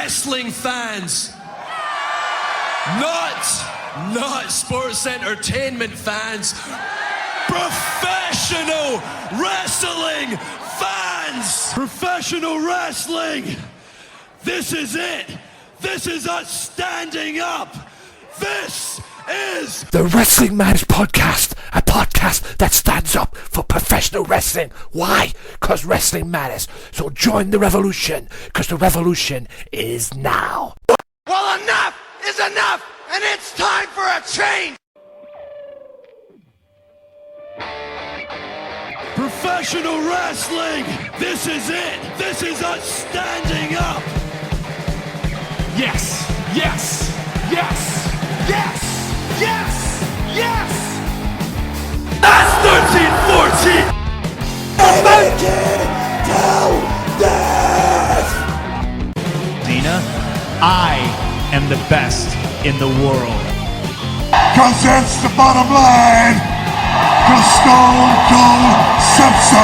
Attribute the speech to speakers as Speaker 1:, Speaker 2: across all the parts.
Speaker 1: wrestling fans. Not sports entertainment fans. Professional wrestling fans. Professional wrestling. This is it. This is us standing up. This is
Speaker 2: the Wrestling Matters Podcast, a podcast that stands up for professional wrestling. Why? Because wrestling matters. So join the revolution, because the revolution is now.
Speaker 3: Well, enough is enough, and it's time for a change.
Speaker 1: professional wrestling. This is it. This is us standing up.
Speaker 4: Yes, yes, yes, yes, yes, yes.
Speaker 1: That's 13-14.
Speaker 4: Cena, I am the best in the world.
Speaker 5: Cause that's the bottom line. Cause Stone Cold said so.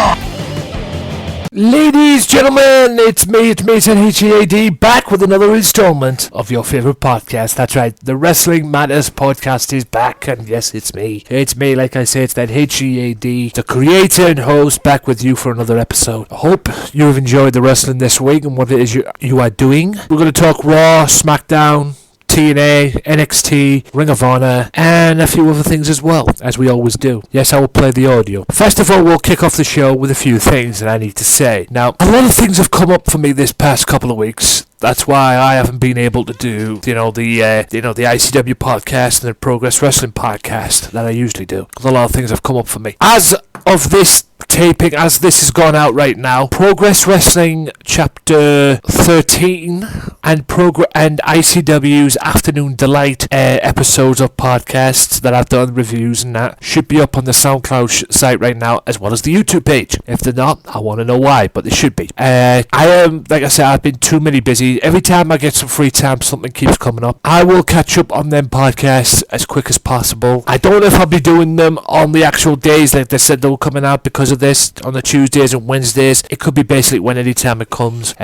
Speaker 2: Ladies, gentlemen, it's me, HEAD, back with another installment of your favourite podcast. That's right, the Wrestling Matters Podcast is back, and yes, it's me. It's me, like I said, it's that HEAD, the creator and host, back with you for another episode. I hope you've enjoyed the wrestling this week and what it is you are doing. We're going to talk Raw, Smackdown, TNA, NXT, Ring of Honor, and a few other things as well, as we always do. Yes, I will play the audio. First of all, we'll kick off the show with a few things that I need to say. Now, a lot of things have come up for me this past couple of weeks. That's why I haven't been able to do, the ICW podcast and the Progress Wrestling podcast that I usually do. Because a lot of things have come up for me. As of this taping, as this has gone out right now, Progress Wrestling Chapter 13 and ICW's Afternoon Delight episodes of podcasts that I've done, reviews and that, should be up on the SoundCloud site right now, as well as the YouTube page. If they're not, I want to know why, but they should be. I am, like I said, I've been too many busy. Every time I get some free time, something keeps coming up. I will catch up on them podcasts as quick as possible. I don't know if I'll be doing them on the actual days like they said they were coming out because of this, on the Tuesdays and Wednesdays. It could be basically when any time it comes.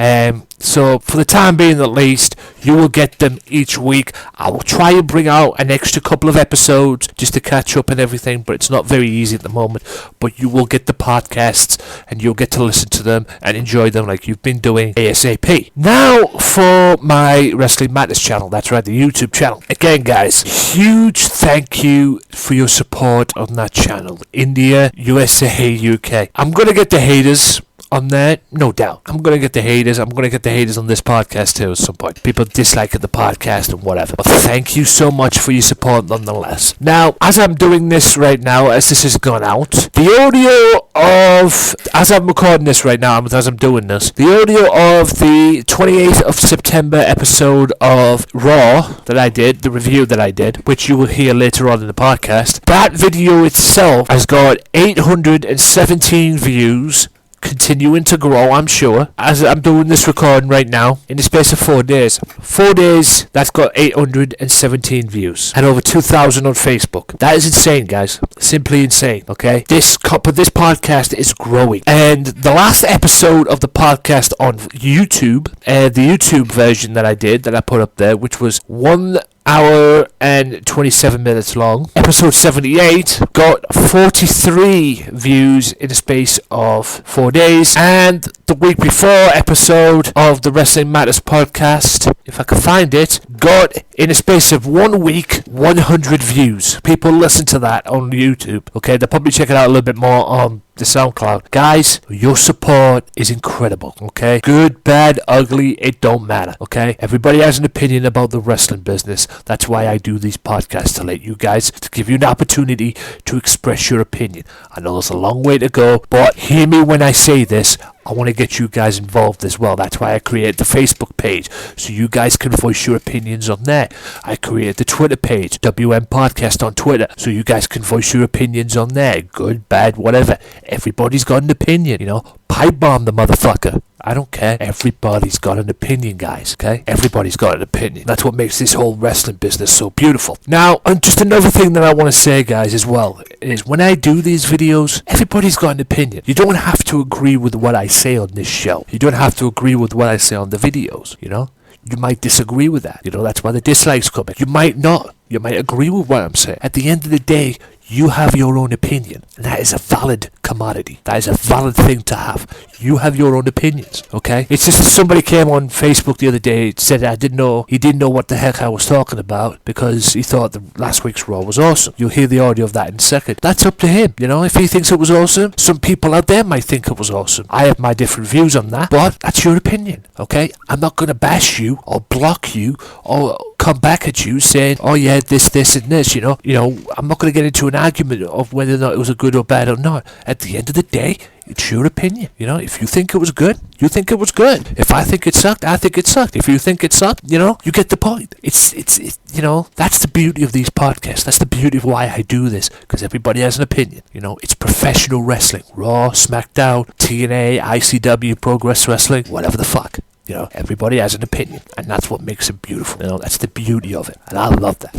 Speaker 2: So for the time being at least, you will get them each week. I will try and bring out an extra couple of episodes just to catch up and everything, but it's not very easy at the moment. But you will get the podcasts and you'll get to listen to them and enjoy them like you've been doing ASAP. Now for my Wrestling Matters channel, that's right, the YouTube channel. Again guys, huge thank you for your support on that channel. India, USA, UK. I'm going to get the haters on there, no doubt. I'm going to get the haters. I'm going to get the haters on this podcast too at some point. People disliking the podcast and whatever. But thank you so much for your support nonetheless. Now, as I'm doing this right now, as this has gone out, the audio of, as I'm recording this right now, as I'm doing this, the audio of the 28th of September episode of Raw that I did, the review that I did, which you will hear later on in the podcast, that video itself has got 817 views, continuing to grow, I'm sure, as I'm doing this recording right now, in the space of 4 days. 4 days, that's got 817 views, and over 2,000 on Facebook. That is insane, guys. Simply insane, okay? This podcast is growing. And the last episode of the podcast on YouTube, the YouTube version that I did, that I put up there, which was 1 hour and 27 minutes long. Episode 78 got 43 views in the space of 4 days. And the week before episode of the Wrestling Matters podcast, if I can find it, got in a space of 1 week 100 views. People listen to that on YouTube. Okay, they'll probably check it out a little bit more on the SoundCloud. Guys, your support is incredible, okay? Good, bad, ugly, it don't matter, okay? Everybody has an opinion about the wrestling business. That's why I do these podcasts, to let you guys, to give you an opportunity to express your opinion. I know there's a long way to go, but hear me when I say this. I want to get you guys involved as well. That's why I created the Facebook page, so you guys can voice your opinions on there. I created the Twitter page, WM Podcast on Twitter, so you guys can voice your opinions on there. Good, bad, whatever. Everybody's got an opinion, Pipe bomb the motherfucker. I don't care. Everybody's got an opinion, guys, okay? Everybody's got an opinion. That's what makes this whole wrestling business so beautiful. Now, and just another thing that I want to say, guys, as well, is when I do these videos, everybody's got an opinion. You don't have to agree with what I say on this show. You don't have to agree with what I say on the videos, You might disagree with that. That's why the dislikes come in. You might not. You might agree with what I'm saying. At the end of the day, you have your own opinion, and that is a valid commodity. That is a valid thing to have. You have your own opinions, okay? It's just that somebody came on Facebook the other day, said he didn't know what the heck I was talking about because he thought the last week's Raw was awesome. You'll hear the audio of that in a second. That's up to him, if he thinks it was awesome. Some people out there might think it was awesome. I have my different views on that, but that's your opinion, okay? I'm not going to bash you or block you or come back at you saying, oh yeah, this and this, I'm not going to get into an argument of whether or not it was a good or bad or not. At the end of the day, it's your opinion. If you think it was good, you think it was good. If I think it sucked, I think it sucked. If you think it sucked, you get the point. It's that's the beauty of these podcasts. That's the beauty of why I do this, because everybody has an opinion. It's professional wrestling. Raw, Smackdown, TNA, ICW, Progress Wrestling, whatever the fuck. Everybody has an opinion, and that's what makes it beautiful. That's the beauty of it, and I love that.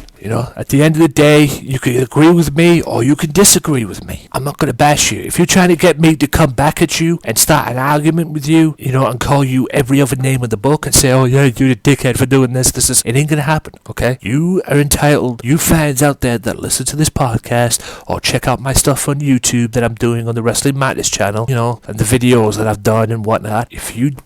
Speaker 2: At the end of the day, you can agree with me or you can disagree with me. I'm not going to bash you. If you're trying to get me to come back at you and start an argument with you, and call you every other name in the book and say, oh yeah, you're a dickhead for doing this, it ain't going to happen, okay? You are entitled, you fans out there that listen to this podcast or check out my stuff on YouTube that I'm doing on the Wrestling Matters channel, and the videos that I've done and whatnot. If you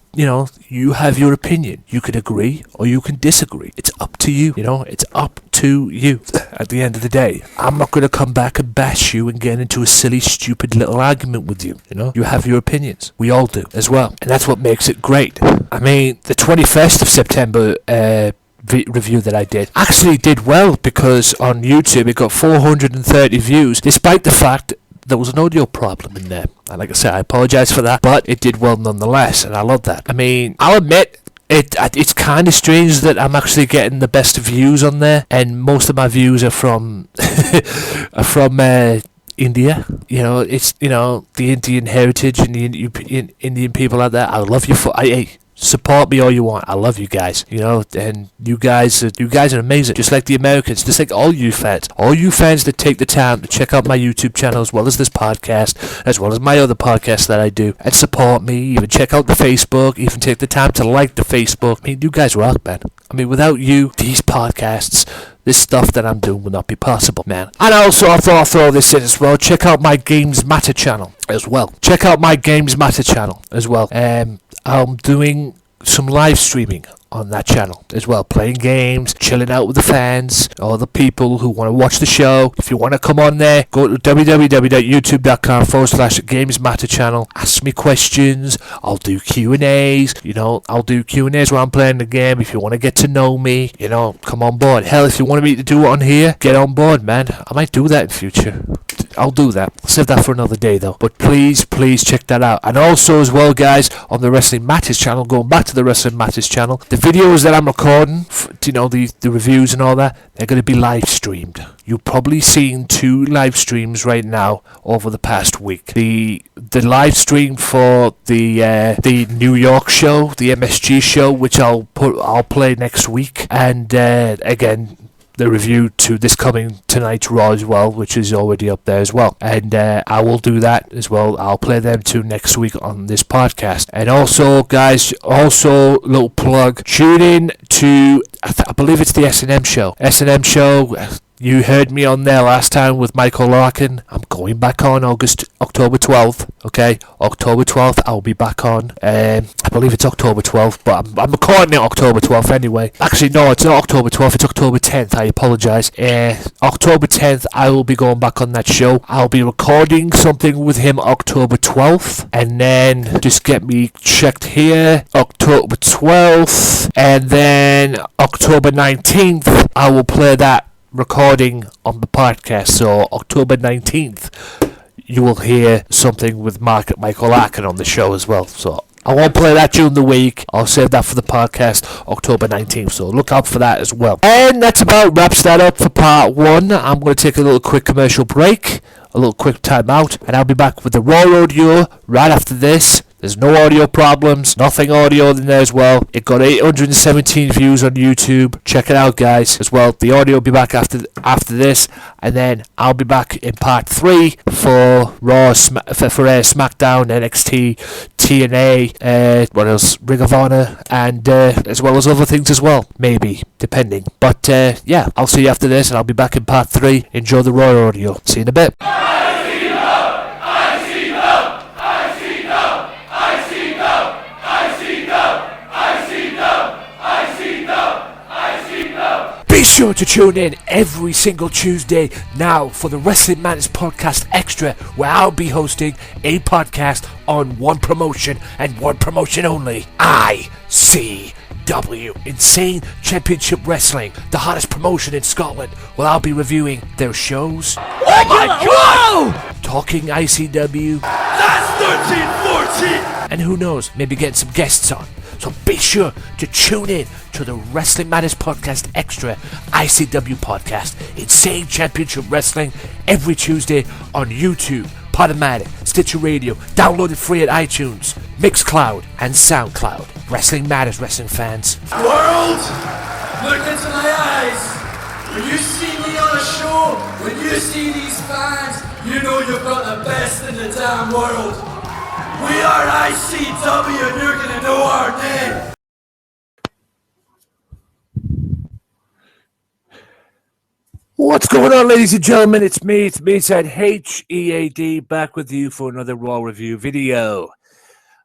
Speaker 2: have your opinion. You can agree or you can disagree. It's up to you. It's up to you. At the end of the day, I'm not going to come back and bash you and get into a silly, stupid little argument with you. You have your opinions. We all do as well. And that's what makes it great. I mean, the 21st of September review that I did actually did well because on YouTube it got 430 views, despite the fact there was an audio problem in there. And like I said, I apologise for that, but it did well nonetheless, and I love that. I mean, I'll admit, it's kind of strange that I'm actually getting the best views on there, and most of my views are from India. It's the Indian heritage and the Indian people out there. I love you for support me all you want. I love you guys, and you guys are amazing. Just like the Americans, just like all you fans that take the time to check out my YouTube channel as well as this podcast, as well as my other podcasts that I do, and support me. Even check out the Facebook. Even take the time to like the Facebook. I mean, you guys rock, man. I mean, without you, these podcasts, this stuff that I'm doing would not be possible, man. And also, I thought I'd throw this in as well. Check out my Games Matter channel as well. I'm doing some live streaming on that channel as well, playing games, chilling out with the fans, all the people who want to watch the show. If you want to come on there, go to www.youtube.com/Games Matter channel. Ask me questions. I'll do Q&As. I'll do Q&As while I'm playing the game. If you want to get to know me, come on board. Hell, if you want me to do it on here, get on board, man. I might do that in future. I'll do that. I'll save that for another day, though. But please check that out. And also, as well, guys, on the Wrestling Matters channel, going back to the Wrestling Matters channel, the videos that I'm recording, the reviews and all that, they're going to be live streamed. You've probably seen 2 live streams right now over the past week. The live stream for the New York show, the MSG show, which I'll play next week, and again, the review to this coming tonight's Raw as well, which is already up there as well. And I will do that as well. I'll play them too next week on this podcast. And also, guys, little plug, tune in to, I believe it's the S&M show. S&M show, you heard me on there last time with Michael Larkin. I'm going back on October 12th, okay? October 12th, I'll be back on. I believe it's October 12th, but I'm recording it October 12th anyway. Actually, no, it's not October 12th, it's October 10th, I apologise. October 10th, I will be going back on that show. I'll be recording something with him October 12th, and then just get me checked here, October 12th, and then October 19th, I will play that recording on the podcast. So October 19th, you will hear something with Michael Larkin on the show as well. So I won't play that during the week. I'll save that for the podcast October 19th. So look out for that as well. And that's about wraps that up for part 1. I'm going to take a little quick commercial break, a little quick time out, and I'll be back with the Raw Rodeo right after this. There's no audio problems, nothing audio in there as well. It got 817 views on YouTube. Check it out, guys, as well. The audio will be back after this, and then I'll be back in part 3 for Smackdown NXT, TNA, what else? Ring of Honor, and as well as other things as well, maybe, depending. But yeah, I'll see you after this, and I'll be back in part 3. Enjoy the raw audio. See you in a bit. Be sure to tune in every single Tuesday now for the Wrestling Madness Podcast Extra, where I'll be hosting a podcast on one promotion and one promotion only. ICW, Insane Championship Wrestling, the hottest promotion in Scotland. Well, I'll be reviewing their shows.
Speaker 3: Oh my God!
Speaker 2: Talking ICW.
Speaker 3: That's 13-14!
Speaker 2: And who knows, maybe getting some guests on. So be sure to tune in to the Wrestling Madness Podcast Extra ICW podcast, Insane Championship Wrestling, every Tuesday on YouTube, Podomatic, Stitcher Radio, downloaded free at iTunes, Mixcloud, and SoundCloud. Wrestling Matters, wrestling fans.
Speaker 3: World, look into my eyes. When you see me on a show, when you see these fans, you know you've got the best in the damn world. We are ICW and you're gonna know our name.
Speaker 2: What's going on, ladies and gentlemen? It's me said HEAD, back with you for another Raw review video.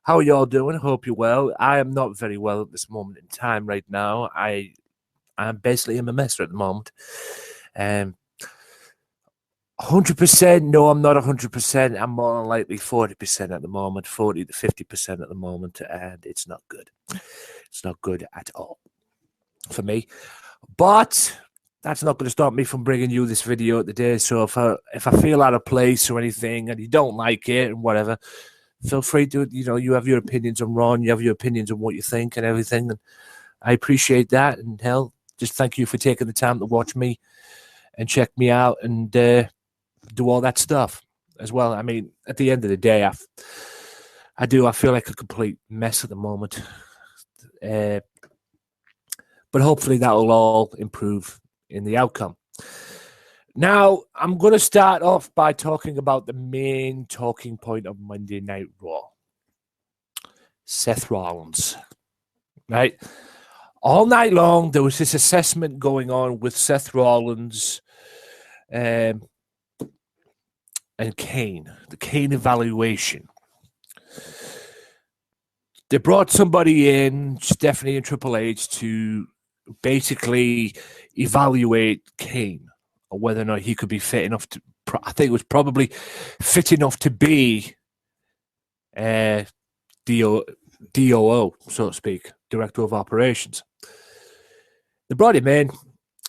Speaker 2: How are y'all doing? Hope you're well. I am not very well at this moment in time right now. I'm basically in a mess at the moment. 100%, no, I'm not 100%. I'm more than likely 40% at the moment, 40 to 50% at the moment, and it's not good. It's not good at all for me. But that's not going to stop me from bringing you this video today. So if I feel out of place or anything and you don't like it and whatever, feel free to, you have your opinions on Raw, you have your opinions on what you think and everything. And I appreciate that. And hell, just thank you for taking the time to watch me and check me out and do all that stuff as well. I mean, at the end of the day, I feel like a complete mess at the moment. But hopefully that will all improve in the outcome. Now, I'm going to start off by talking about the main talking point of Monday Night Raw. Seth Rollins. Right? All night long, there was this assessment going on with Seth Rollins and Kane, the Kane evaluation. They brought somebody in, Stephanie and Triple H, to basically evaluate Kane, or whether or not he could be fit enough to, I think it was probably fit enough to be DOO, so to speak, Director of Operations. They brought him in,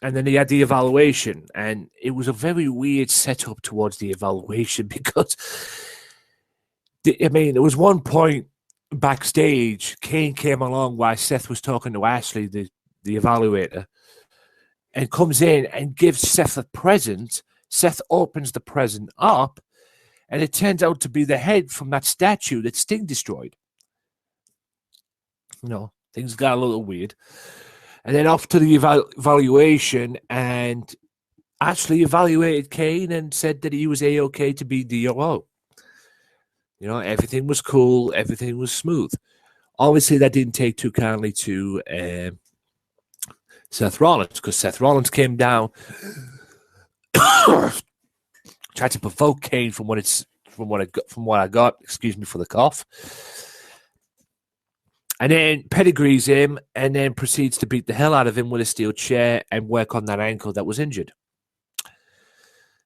Speaker 2: and then he had the evaluation, and it was a very weird setup towards the evaluation because, there was one point backstage, Kane came along while Seth was talking to Ashley, the evaluator, and comes in and gives Seth a present. Seth opens the present up, and it turns out to be the head from that statue that Sting destroyed. Things got a little weird. And then off to the evaluation, and Ashley evaluated Kane and said that he was A-OK to be DOO. Everything was cool, everything was smooth. Obviously, that didn't take too kindly to Seth Rollins, because Seth Rollins came down, tried to provoke Kane from what I got. Excuse me for the cough. And then pedigrees him, and then proceeds to beat the hell out of him with a steel chair and work on that ankle that was injured.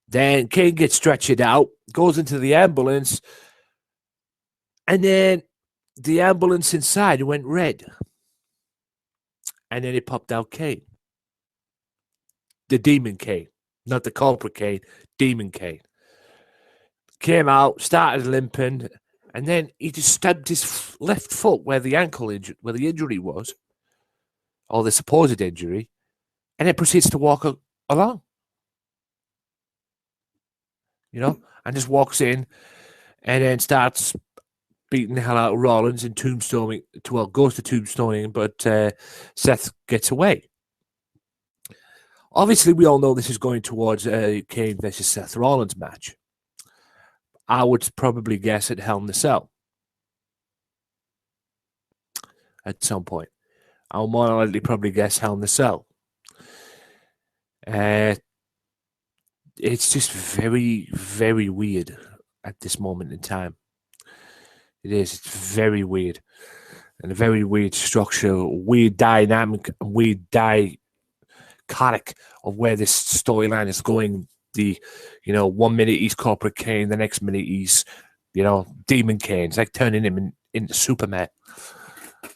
Speaker 2: Then Kane gets stretched out, goes into the ambulance, and then the ambulance inside went red. And then it popped out Kane. The Demon Kane. Not the culprit Kane, Demon Kane. Came out, started limping, and then he just stabbed his left foot where the injury was, or the supposed injury, and then proceeds to walk along. And just walks in and then starts beating the hell out of Rollins and tombstoning, goes to tombstoning, but Seth gets away. Obviously, we all know this is going towards a Kane versus Seth Rollins match. I would probably guess at Hell in a Cell at some point. I'll more likely probably guess Hell in a Cell. It's just very, very weird at this moment in time. It is. It's very weird. And a very weird structure, weird dynamic, weird dichotic of where this storyline is going. 1 minute he's Corporate Kane, the next minute he's, Demon Kane. It's like turning him into Superman.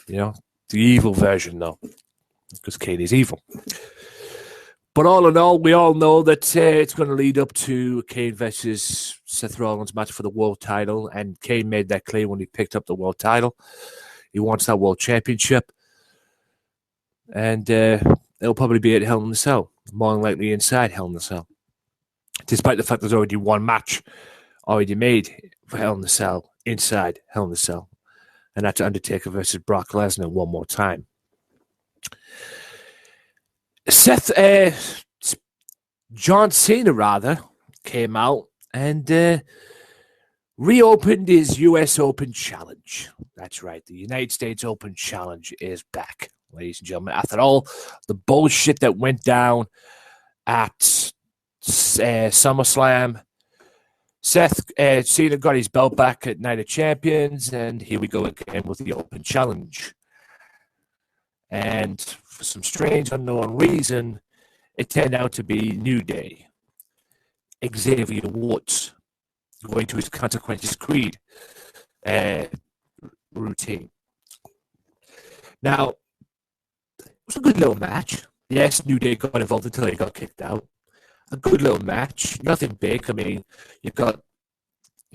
Speaker 2: The evil version, though, because Kane is evil. But all in all, we all know that it's going to lead up to Kane versus Seth Rollins match for the world title, and Kane made that clear when he picked up the world title. He wants that world championship, and it'll probably be at Hell in a Cell, more than likely inside Hell in a Cell. Despite the fact there's already one match already made for Hell in a Cell, inside Hell in a Cell, and that's Undertaker versus Brock Lesnar one more time. John Cena, came out and reopened his U.S. Open Challenge. That's right. The United States Open Challenge is back, ladies and gentlemen. After all the bullshit that went down at SummerSlam, Cena got his belt back at Night of Champions, and here we go again with the Open Challenge. And for some strange unknown reason, it turned out to be New Day. Xaiver Woods going to his Consequences Creed routine. Now, it was a good little match. Yes, New Day got involved until they got kicked out. A good little match. Nothing big. I mean, you've got,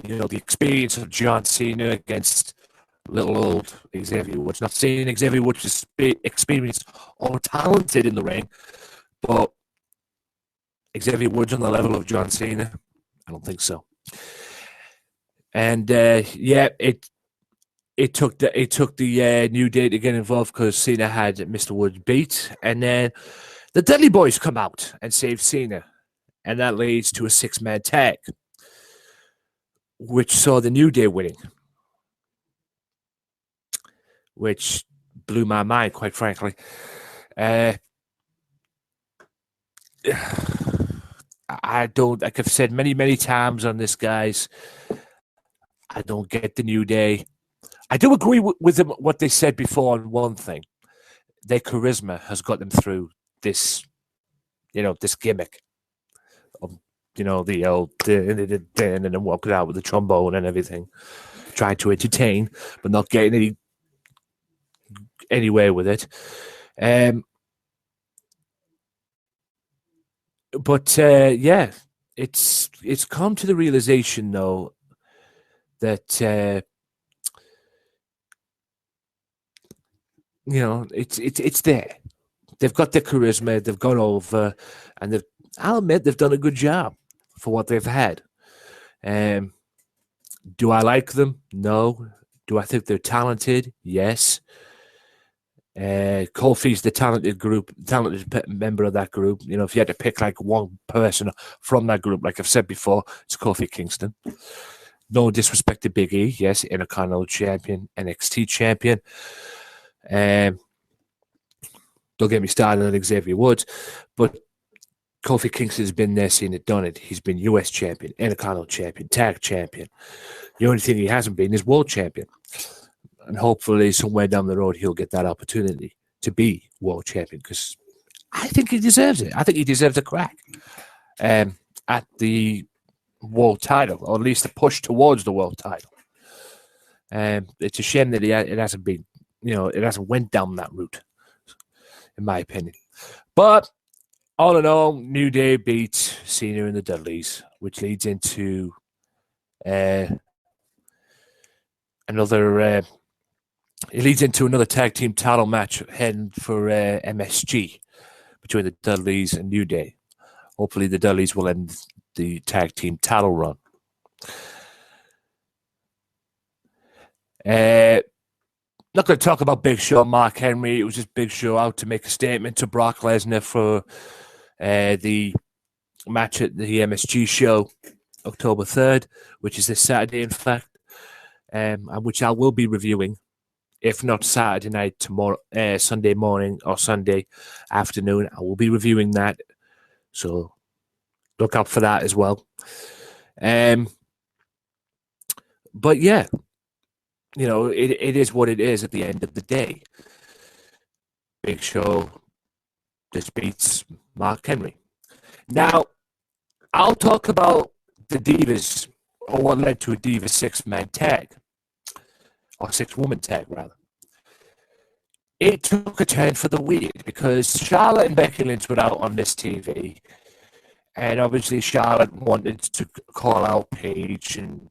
Speaker 2: the experience of John Cena against little old Xaiver Woods. Not saying Xaiver Woods is experienced or talented in the ring, but Xaiver Woods on the level of John Cena? I don't think so. And it took the New Day to get involved because Cena had Mr. Woods beat, and then the Dudley Boys come out and save Cena, and that leads to a 6-man tag, which saw the New Day winning, which blew my mind, quite frankly. Like I've said many times on this, guys, I don't get the New Day. I do agree with them, what they said before on one thing. Their charisma has got them through this, this gimmick of, the old, and then walking out with the trombone and everything, trying to entertain, but not getting anywhere with it. But it's come to the realization, though, that it's there. They've got their charisma. They've gone over, and I'll admit they've done a good job for what they've had. Do I like them? No. Do I think they're talented? Yes. Kofi's the talented member of that group. If you had to pick like one person from that group, like I've said before, it's Kofi Kingston. No disrespect to Big E, yes, Intercontinental Champion, NXT Champion. Don't get me started on Xaiver Woods, but Kofi Kingston's been there, seen it, done it. He's been US Champion, Intercontinental Champion, Tag Champion. The only thing he hasn't been is World Champion. And hopefully somewhere down the road he'll get that opportunity to be world champion, because I think he deserves it. I think he deserves a crack at the world title, or at least a push towards the world title. It's a shame that it hasn't been, it hasn't went down that route, in my opinion. But all in all, New Day beats Cena and the Dudleys, which leads into another tag team title match heading for MSG between the Dudleys and New Day. Hopefully the Dudleys will end the tag team title run. Not going to talk about Big Show and Mark Henry. It was just Big Show out to make a statement to Brock Lesnar for the match at the MSG show, October 3rd, which is this Saturday, in fact, and which I will be reviewing, if not Saturday night, tomorrow, Sunday morning or Sunday afternoon. I will be reviewing that, so look out for that as well. But yeah, you know, it is what it is at the end of the day. Big Show just beats Mark Henry. Now, I'll talk about the Divas, or what led to a Divas six-man tag, or six-woman tag, rather. It took a turn for the weird, because Charlotte and Becky Lynch were out on this TV, and obviously Charlotte wanted to call out Paige and,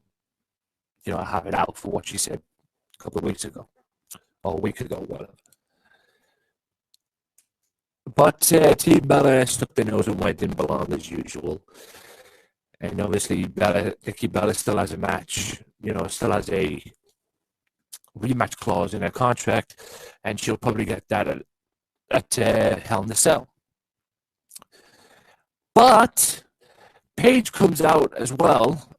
Speaker 2: you know, have it out for what she said a couple of weeks ago, or a week ago, whatever. But Team Bella stuck their nose in where it didn't belong as usual. And obviously Nikki Bella still has a match, you know, still has a rematch clause in her contract, and she'll probably get that at Hell in a Cell. But Paige comes out as well,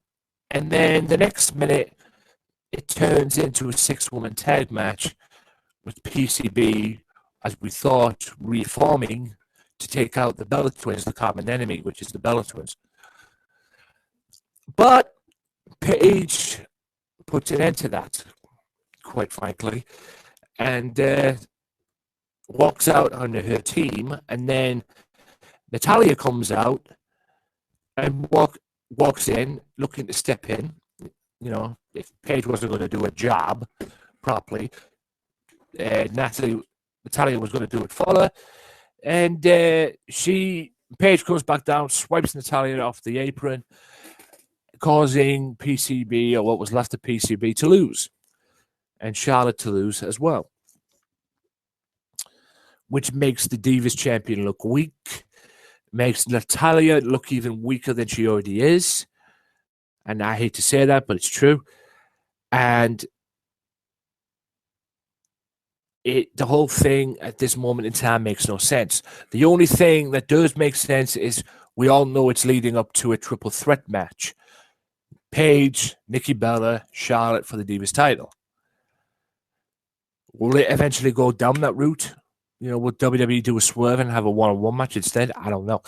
Speaker 2: and then the next minute it turns into a six-woman tag match with PCB, as we thought, reforming to take out the Bella Twins, the common enemy, which is the Bella Twins. But Paige puts an end to that, quite frankly, and walks out under her team, and then Natalya comes out and walks in, looking to step in. You know, if Paige wasn't going to do a job properly, Natalya was going to do it for her, and Paige comes back down, swipes Natalya off the apron, causing PCB, or what was left of PCB, to lose, and Charlotte to lose as well, which makes the Divas champion look weak, makes Natalya look even weaker than she already is, and I hate to say that, but it's true, and the whole thing at this moment in time makes no sense. The only thing that does make sense is we all know it's leading up to a triple threat match. Paige, Nikki Bella, Charlotte for the Divas title. Will it eventually go down that route? You know, will WWE do a swerve and have a one-on-one match instead? I don't know.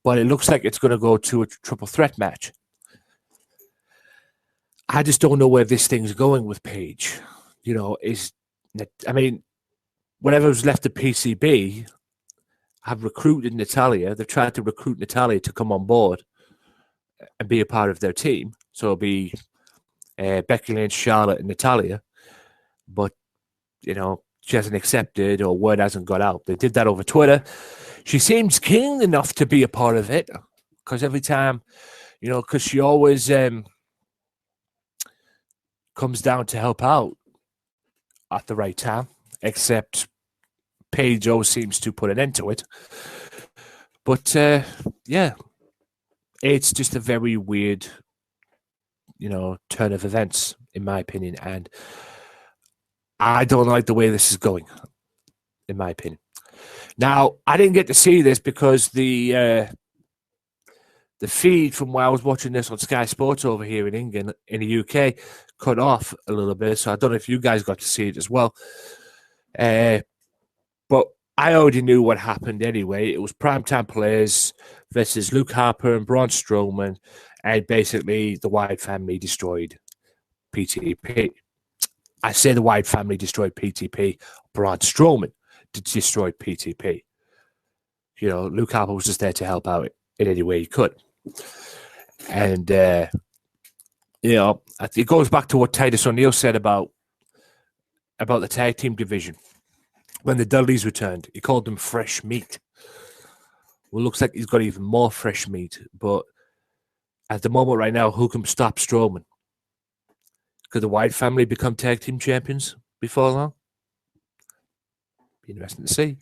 Speaker 2: But it looks like it's going to go to a triple threat match. I just don't know where this thing's going with Paige. You know, whatever's left of PCB have recruited Natalya. They've tried to recruit Natalya to come on board and be a part of their team. So it'll be Becky Lynch, Charlotte, and Natalya. But, you know, she hasn't accepted, or word hasn't got out. They did that over Twitter. She seems keen enough to be a part of it, because every time, you know, because she always comes down to help out at the right time, except Paige always seems to put an end to it. But, yeah, it's just a very weird, you know, turn of events, in my opinion, and I don't like the way this is going, in my opinion. Now, I didn't get to see this because the feed from where I was watching this on Sky Sports over here in England, in the UK, cut off a little bit, so I don't know if you guys got to see it as well. But I already knew what happened anyway. It was Primetime Players versus Luke Harper and Braun Strowman, and basically the Wyatt family destroyed PTP. I say the Wyatt family destroyed PTP. Braun Strowman destroyed PTP. You know, Luke Harper was just there to help out in any way he could. And, you know, it goes back to what Titus O'Neil said about the tag team division. When the Dudleys returned, he called them fresh meat. Well, it looks like he's got even more fresh meat. But at the moment right now, who can stop Strowman? Could the Wyatt family become tag team champions before long? Be interesting to see.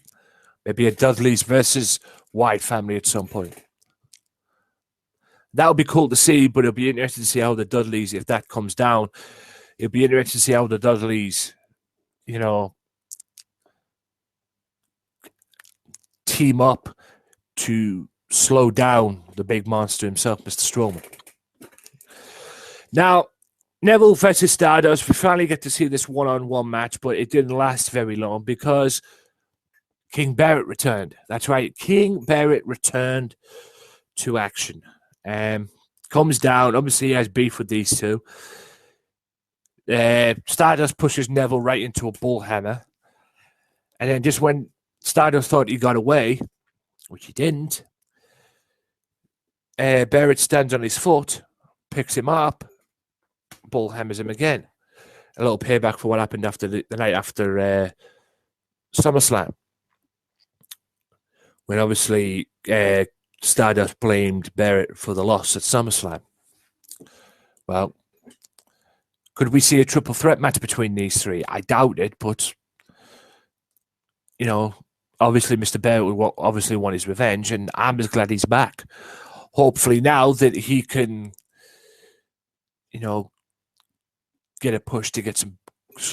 Speaker 2: Maybe a Dudleys versus Wyatt family at some point. That would be cool to see, but it'll be interesting to see how the Dudleys, if that comes down, it'll be interesting to see how the Dudleys, team up to slow down the big monster himself, Mr. Strowman. Now, Neville versus Stardust, we finally get to see this one-on-one match, but it didn't last very long because King Barrett returned. That's right, King Barrett returned to action. Comes down, obviously he has beef with these two. Stardust pushes Neville right into a bullhammer. And then just when Stardust thought he got away, which he didn't, Barrett stands on his foot, picks him up, bullhammers him again. A little payback for what happened after the night after SummerSlam. When obviously Stardust blamed Barrett for the loss at SummerSlam. Well, could we see a triple threat match between these three? I doubt it, but, obviously Mr. Barrett would obviously want his revenge, and I'm just glad he's back. Hopefully now that he can, get a push to get some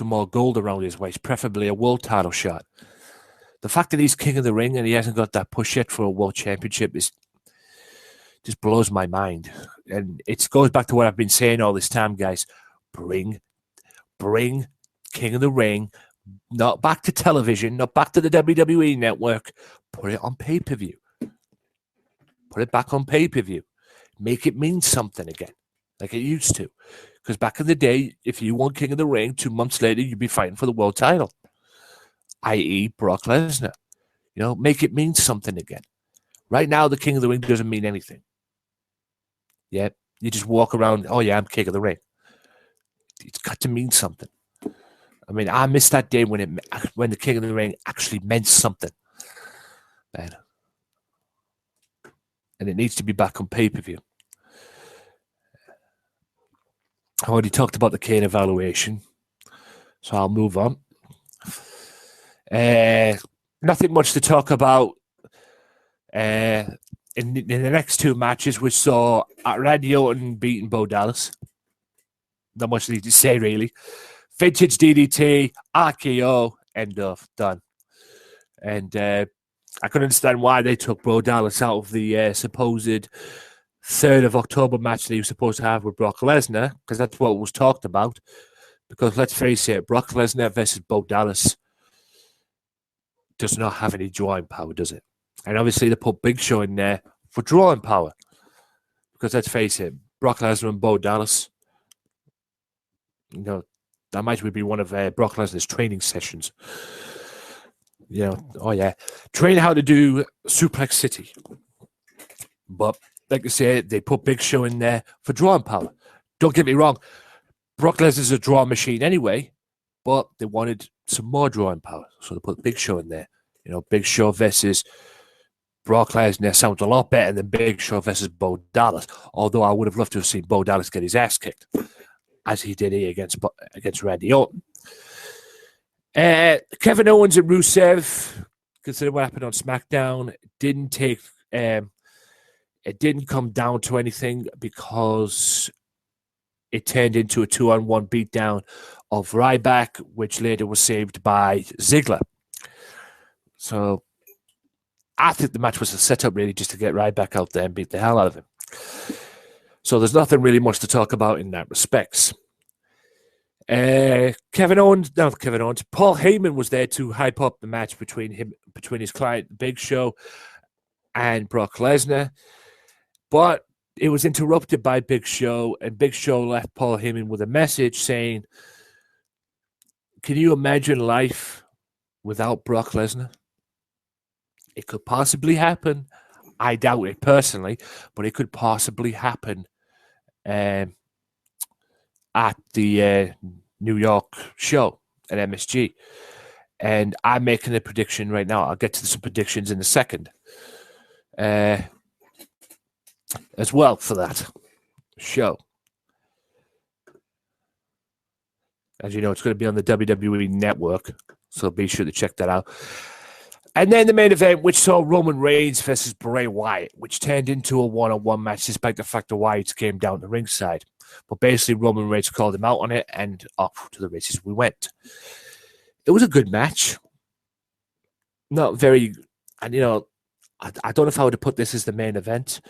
Speaker 2: more gold around his waist, preferably a world title shot. The fact that he's king of the ring and he hasn't got that push yet for a world championship just blows my mind. And it goes back to what I've been saying all this time, guys. Bring King of the Ring, not back to television, not back to the WWE network. Put it on pay-per-view. Put it back on pay-per-view. Make it mean something again, like it used to. Because back in the day, if you won King of the Ring, 2 months later, you'd be fighting for the world title, i.e. Brock Lesnar. Make it mean something again. Right now, the King of the Ring doesn't mean anything. Yeah, you just walk around, oh yeah, I'm King of the Ring. It's got to mean something. I mean, I miss that day when the King of the Ring actually meant something. Man. And it needs to be back on pay-per-view. I already talked about the Kane evaluation, so I'll move on. Nothing much to talk about. In the next two matches, we saw Randy Orton beating Bo Dallas. Not much need to say, really. Vintage DDT, RKO, end of, done. And I couldn't understand why they took Bo Dallas out of the supposed 3rd of October match that he was supposed to have with Brock Lesnar, because that's what was talked about. Because let's face it, Brock Lesnar versus Bo Dallas does not have any drawing power, does it? And obviously they put Big Show in there for drawing power. Because let's face it, Brock Lesnar and Bo Dallas, that might be one of Brock Lesnar's training sessions. Oh yeah, train how to do Suplex City. But like I say, they put Big Show in there for drawing power. Don't get me wrong, Brock Lesnar's a draw machine anyway, but they wanted some more drawing power, so they put Big Show in there. Big Show versus Brock Lesnar sounds a lot better than Big Show versus Bo Dallas, although I would have loved to have seen Bo Dallas get his ass kicked, as he did here against Randy Orton. Kevin Owens and Rusev, considering what happened on SmackDown, it didn't come down to anything because it turned into a 2-on-1 beatdown of Ryback, which later was saved by Ziggler. So I think the match was a setup really just to get Ryback out there and beat the hell out of him. So there's nothing really much to talk about in that respects. Paul Heyman was there to hype up the match between his client Big Show and Brock Lesnar, but it was interrupted by Big Show, and Big Show left Paul Heyman with a message saying, "Can you imagine life without Brock Lesnar? It could possibly happen. I doubt it personally, but it could possibly happen at the New York show at MSG." And I'm making a prediction right now. I'll get to some predictions in a second as well for that show. As you know, it's going to be on the WWE Network, so be sure to check that out. And then the main event, which saw Roman Reigns versus Bray Wyatt, which turned into a one-on-one match despite the fact the Wyatts came down the ringside. But basically, Roman Reigns called him out on it, and off to the races we went. It was a good match. Not very, and I don't know if I would have put this as the main event.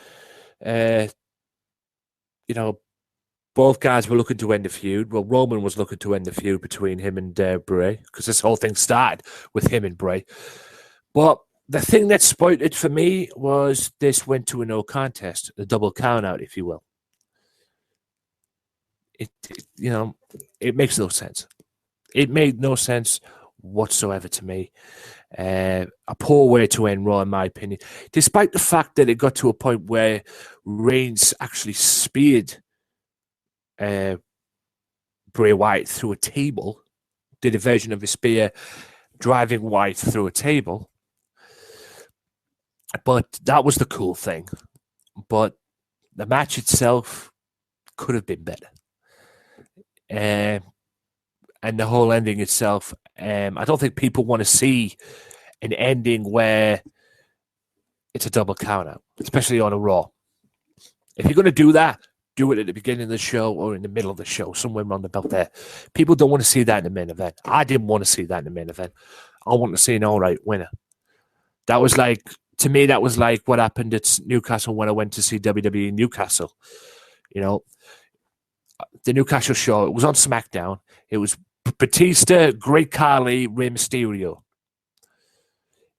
Speaker 2: Both guys were looking to end the feud. Well, Roman was looking to end the feud between him and Bray, because this whole thing started with him and Bray. But the thing that spoiled it for me was this went to a no contest, a double count out, if you will. It makes no sense. It made no sense whatsoever to me. A poor way to end Raw, in my opinion. Despite the fact that it got to a point where Reigns actually speared Bray Wyatt through a table, did a version of a spear driving Wyatt through a table. But that was the cool thing. But the match itself could have been better. And the whole ending itself, I don't think people want to see an ending where it's a double countout, especially on a Raw. If you're going to do that, do it at the beginning of the show or in the middle of the show, somewhere around about there. People don't want to see that in the main event. I didn't want to see that in the main event. I want to see an all right winner. That was like, to me, that was like what happened at Newcastle when I went to see WWE Newcastle. The Newcastle show, it was on SmackDown. It was Batista, Great Khali, Rey Mysterio.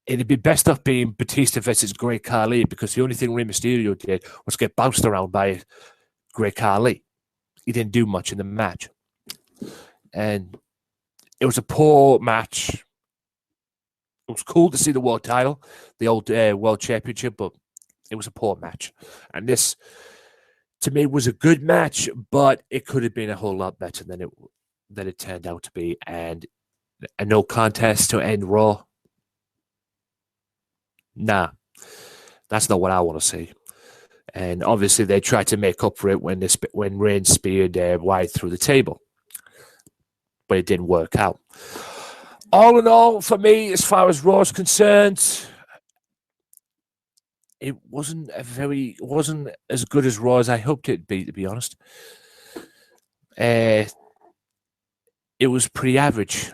Speaker 2: It'd be best off being Batista versus Great Khali, because the only thing Rey Mysterio did was get bounced around by Great Khali. He didn't do much in the match. And it was a poor match. It was cool to see the world title, the old world championship, but it was a poor match. And this, to me, was a good match, but it could have been a whole lot better than it turned out to be. And a no contest to end Raw. Nah, that's not what I want to see. And obviously, they tried to make up for it when Reigns speared Wyatt through the table, but it didn't work out. All in all, for me, as far as Raw's concerned, it wasn't as good as Raw as I hoped it'd be, to be honest. It was pretty average,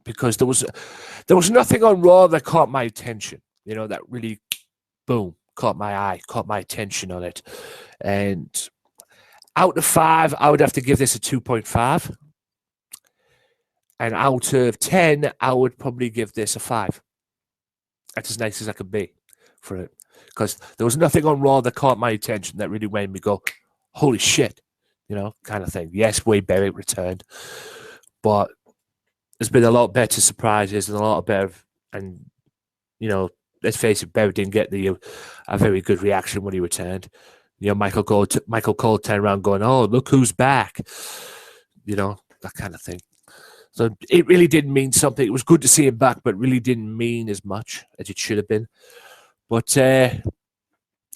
Speaker 2: because there was nothing on Raw that caught my attention. That really, boom, caught my eye, caught my attention on it. And out of 5, I would have to give this a 2.5. And out of 10, I would probably give this a 5. That's as nice as I could be for it. Because there was nothing on Raw that caught my attention that really made me go, holy shit, kind of thing. Yes, Wade Barrett returned. But there's been a lot better surprises and a lot of better, and, let's face it, Barrett didn't get a very good reaction when he returned. Michael Cole turned around going, oh, look who's back. That kind of thing. So it really didn't mean something. It was good to see him back, but really didn't mean as much as it should have been. But,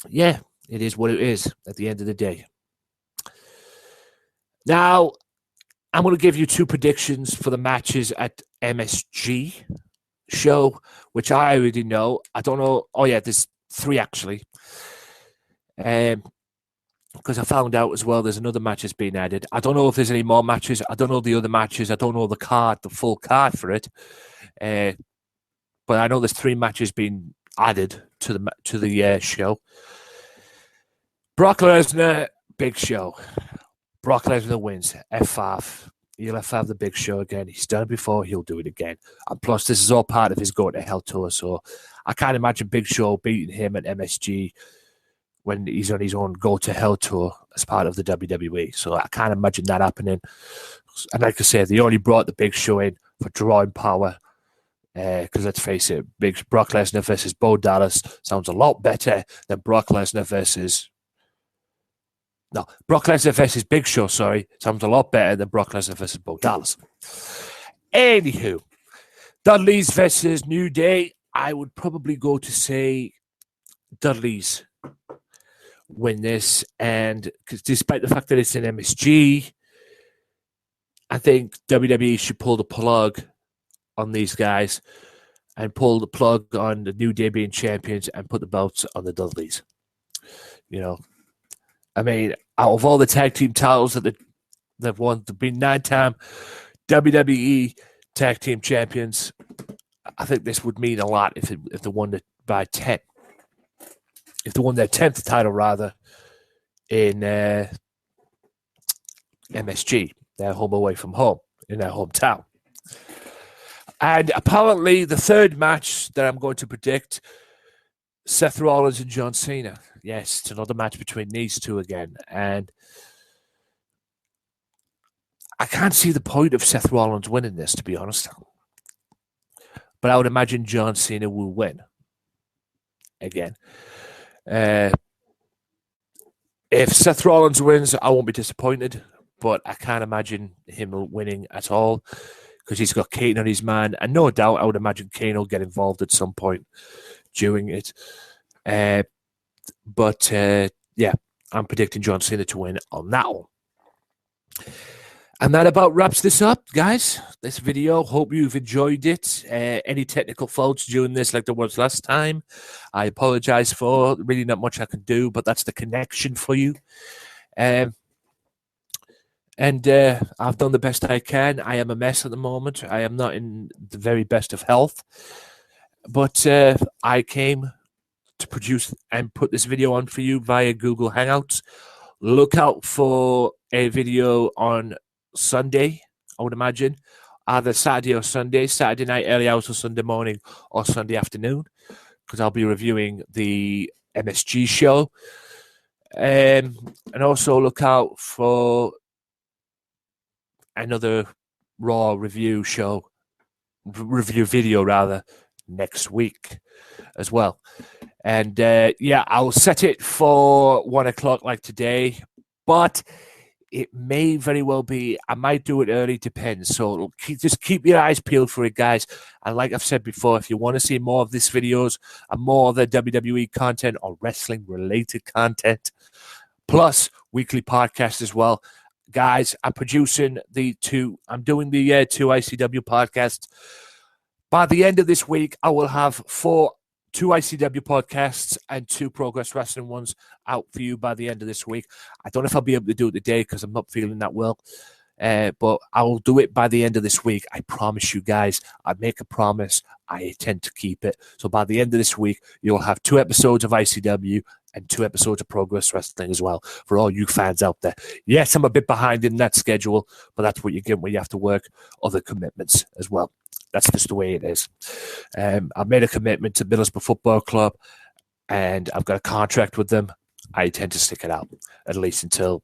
Speaker 2: yeah, it is what it is at the end of the day. Now, I'm going to give you 2 predictions for the matches at MSG show, which I already know. I don't know. Oh, yeah, there's 3, actually. Because I found out as well there's another match that's been added. I don't know if there's any more matches. I don't know the other matches. I don't know the full card for it. But I know there's 3 matches being added to the show. Brock Lesnar, Big Show. Brock Lesnar wins. F5. He'll F5 the Big Show again. He's done it before. He'll do it again. And plus, this is all part of his Go to Hell tour. So I can't imagine Big Show beating him at MSG when he's on his own Go to Hell tour as part of the WWE. So I can't imagine that happening. And like I said, they only brought the Big Show in for drawing power. Because let's face it, Brock Lesnar versus Bo Dallas sounds a lot better than Brock Lesnar versus Big Show, sounds a lot better than Brock Lesnar versus Bo Dallas. Anywho, Dudleys versus New Day, I would probably go to say Dudleys win this, and because despite the fact that it's an MSG, I think WWE should pull the plug on these guys and pull the plug on the New Day being champions and put the belts on the Dudleys. I mean, out of all the tag team titles that they've won, they've been 9-time WWE Tag Team Champions. I think this would mean a lot if they won it by 10. If they won their 10th title, rather, in MSG, their home away from home, in their hometown. And apparently the third match that I'm going to predict, Seth Rollins and John Cena. Yes, it's another match between these two again. And I can't see the point of Seth Rollins winning this, to be honest. But I would imagine John Cena will win again. If Seth Rollins wins, I won't be disappointed, but I can't imagine him winning at all because he's got Kane on his mind. And no doubt, I would imagine Kane will get involved at some point during it. But I'm predicting John Cena to win on that one. And that about wraps this up, guys. This video. Hope you've enjoyed it. Any technical faults during this, like there was last time, I apologize for. Really not much I can do, but that's the connection for you. And I've done the best I can. I am a mess at the moment. I am not in the very best of health. But I came to produce and put this video on for you via Google Hangouts. Look out for a video on Sunday, I would imagine, either Saturday or Sunday, Saturday night, early hours, or Sunday morning, or Sunday afternoon, because I'll be reviewing the MSG show. And also look out for another Raw review video rather, next week as well. And I'll set it for 1 o'clock like today, but it may very well be, I might do it early, depends. So just keep your eyes peeled for it, guys. And like I've said before, if you want to see more of these videos and more of the WWE content or wrestling-related content, plus weekly podcasts as well, guys, I'm doing the two ICW podcasts. By the end of this week, I will have 2 ICW podcasts and 2 Progress Wrestling ones out for you by the end of this week. I don't know if I'll be able to do it today because I'm not feeling that well, but I will do it by the end of this week. I promise you guys. I make a promise. I intend to keep it. So by the end of this week, you'll have 2 episodes of ICW and 2 episodes of Progress Wrestling as well for all you fans out there. Yes, I'm a bit behind in that schedule, but that's what you get when you have to work other commitments as well. That's just the way it is. I've made a commitment to Middlesbrough Football Club, and I've got a contract with them. I intend to stick it out, at least until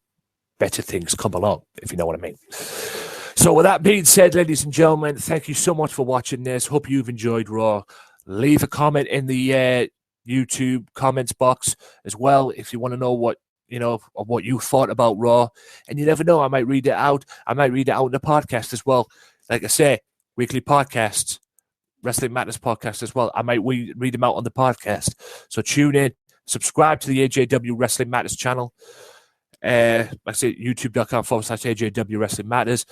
Speaker 2: better things come along, if you know what I mean. So with that being said, ladies and gentlemen, thank you so much for watching this. Hope you've enjoyed Raw. Leave a comment in the YouTube comments box as well if you want to know what you thought about Raw. And you never know, I might read it out. I might read it out in the podcast as well. Like I say, weekly podcasts, Wrestling Matters podcast as well. I might read them out on the podcast. So tune in, subscribe to the AJW Wrestling Matters channel. Like I say, youtube.com/AJW Wrestling Matters,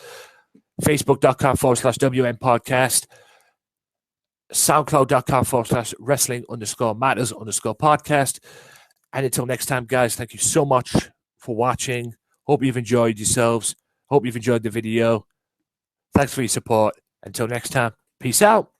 Speaker 2: facebook.com/WM podcast, soundcloud.com/wrestling_matters_podcast. And until next time, guys, thank you so much for watching. Hope you've enjoyed yourselves. Hope you've enjoyed the video. Thanks for your support. Until next time, peace out.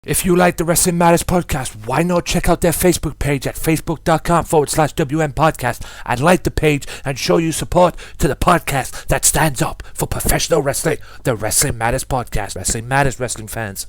Speaker 2: If you like the Wrestling Matters podcast, why not check out their Facebook page at facebook.com/WM podcast and like the page and show your support to the podcast that stands up for professional wrestling, the Wrestling Matters podcast. Wrestling Matters, wrestling fans.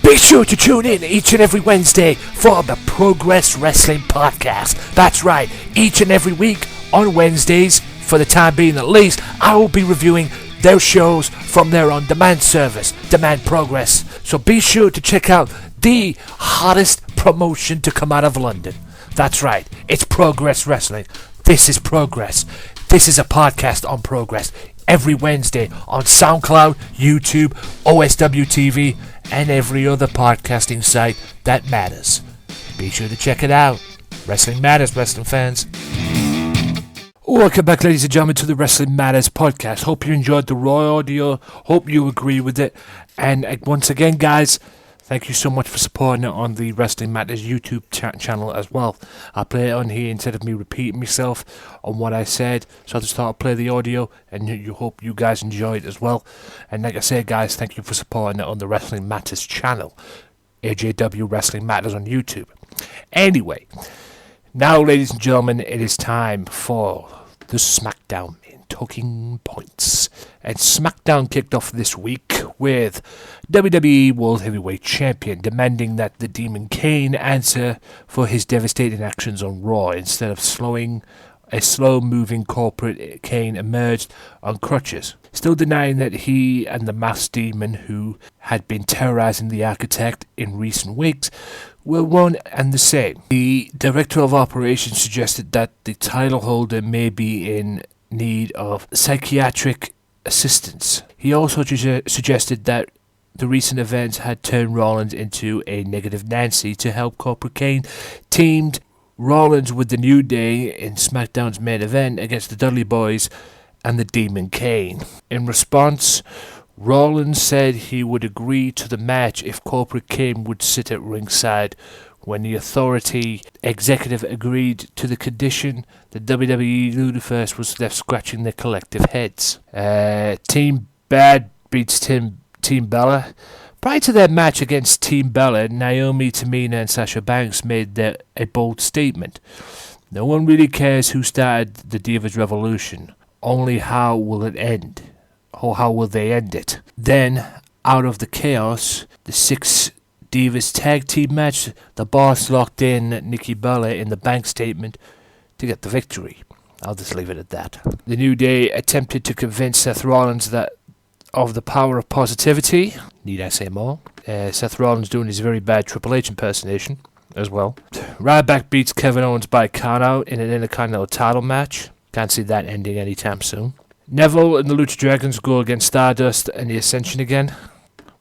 Speaker 2: Be sure to tune in each and every Wednesday for the Progress Wrestling Podcast. That's right, each and every week on Wednesdays, for the time being at least, I will be reviewing their shows from their on-demand service, Demand Progress. So be sure to check out the hottest promotion to come out of London. That's right, it's Progress Wrestling. This is progress. This is a podcast on progress. Every Wednesday on SoundCloud, YouTube, OSW TV, and every other podcasting site that matters. Be sure to check it out. Wrestling Matters, wrestling fans. Welcome back, ladies and gentlemen, to the Wrestling Matters podcast. Hope you enjoyed the raw audio. Hope you agree with it. And once again, guys, thank you so much for supporting it on the Wrestling Matters YouTube channel as well. I play it on here instead of me repeating myself on what I said. So I just thought I'd play the audio, and you hope you guys enjoy it as well. And like I said, guys, thank you for supporting it on the Wrestling Matters channel. AJW Wrestling Matters on YouTube. Anyway, now, ladies and gentlemen, it is time for the Smackdown main talking points. And Smackdown kicked off this week with WWE World Heavyweight Champion demanding that the Demon Kane answer for his devastating actions on Raw. Instead of a slow-moving corporate, Kane emerged on crutches, still denying that he and the masked demon who had been terrorizing the Architect in recent weeks were one and the same. The director of operations suggested that the title holder may be in need of psychiatric assistance. He also suggested that the recent events had turned Rollins into a negative Nancy to help corporate Kane teamed Rollins with the New Day in SmackDown's main event against the Dudley Boys and the Demon Kane. In response, Rollins said he would agree to the match if corporate Kane would sit at ringside. When the Authority executive agreed to the condition, the WWE universe was left scratching their collective heads. Team Bad beats Team Bella. Prior to their match against Team Bella, Naomi, Tamina and Sasha Banks made a bold statement. No one really cares who started the Divas Revolution, only how will it end, or how will they end it. Then, out of the chaos, the 6 Divas tag team match, the boss locked in Nikki Bella in the bank statement to get the victory. I'll just leave it at that. The New Day attempted to convince Seth Rollins of the power of positivity. Need I say more? Seth Rollins doing his very bad Triple H impersonation as well. Ryback beats Kevin Owens by count-out in an Intercontinental title match. Can't see that ending anytime soon. Neville and the Lucha Dragons go against Stardust and the Ascension again,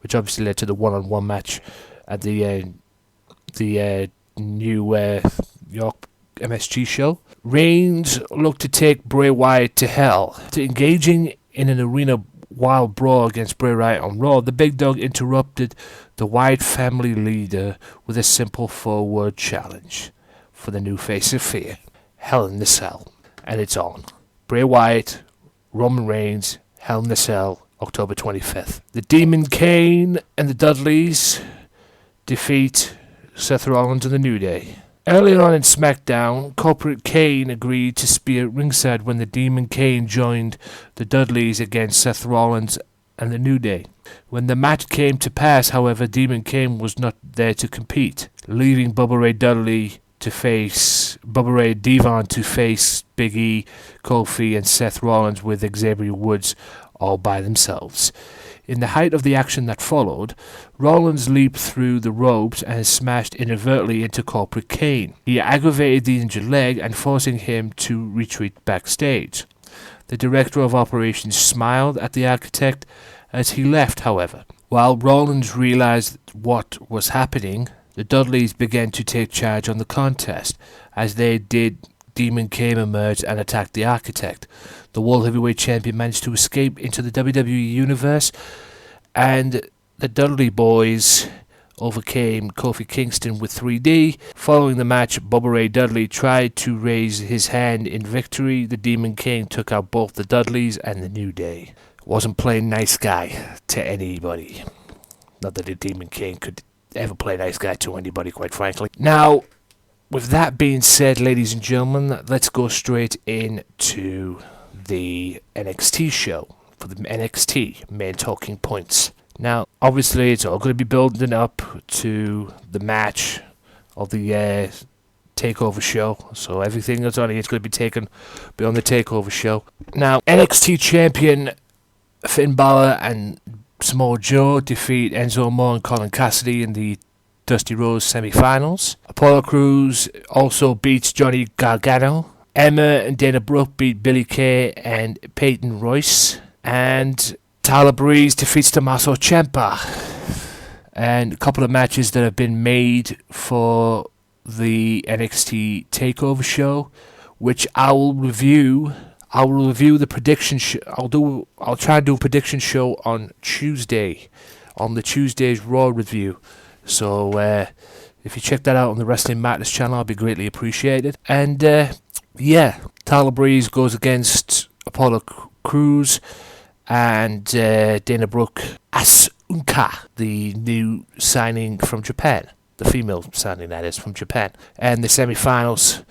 Speaker 2: which obviously led to the one-on-one match at the New York MSG show. Reigns looked to take Bray Wyatt to hell. To engaging in an arena wild brawl against Bray Wyatt on Raw, the Big Dog interrupted the Wyatt family leader with a simple 4-word challenge for the new face of fear, Hell in the Cell. And it's on. Bray Wyatt, Roman Reigns, Hell in the Cell, October 25th. The Demon Kane and the Dudleys defeat Seth Rollins and the New Day. Earlier on in SmackDown, corporate Kane agreed to spear at ringside when the Demon Kane joined the Dudleys against Seth Rollins and the New Day. When the match came to pass, however, Demon Kane was not there to compete, leaving Bubba Ray Devon to face Big E, Kofi, and Seth Rollins with Xavier Woods all by themselves. In the height of the action that followed, Rollins leaped through the ropes and smashed inadvertently into corporate Kane. He aggravated the injured leg and forcing him to retreat backstage. The director of operations smiled at the Architect as he left, however. While Rollins realized what was happening, the Dudleys began to take charge on the contest. As they did, Demon Kane emerged and attacked the Architect. The World Heavyweight Champion managed to escape into the WWE Universe, and the Dudley Boys overcame Kofi Kingston with 3D. Following the match, Bubba Ray Dudley tried to raise his hand in victory. The Demon King took out both the Dudleys and the New Day. Wasn't playing nice guy to anybody. Not that the Demon King could ever play nice guy to anybody, quite frankly. Now, with that being said, ladies and gentlemen, let's go straight into the NXT show for the NXT main talking points. Now, obviously, it's all going to be building up to the match of the TakeOver show. So everything that's on here is going to be on the TakeOver show. Now, NXT champion Finn Balor and Samoa Joe defeat Enzo Amore and Colin Cassidy in the Dusty Rhodes semi-finals. Apollo Crews also beats Johnny Gargano Emma and Dana Brooke beat Billie Kay and Peyton Royce. And Tyler Breeze defeats Tommaso Ciampa. And a couple of matches that have been made for the NXT TakeOver show, which I will review. I will review the prediction show. I'll try and do a prediction show on Tuesday, on the Tuesday's Raw review. So if you check that out on the Wrestling Matters channel, I'll be greatly appreciated. And Tyler Breeze goes against Apollo Crews and Dana Brooke Asuka, the new signing from Japan, the female signing that is from Japan. And the semi-finals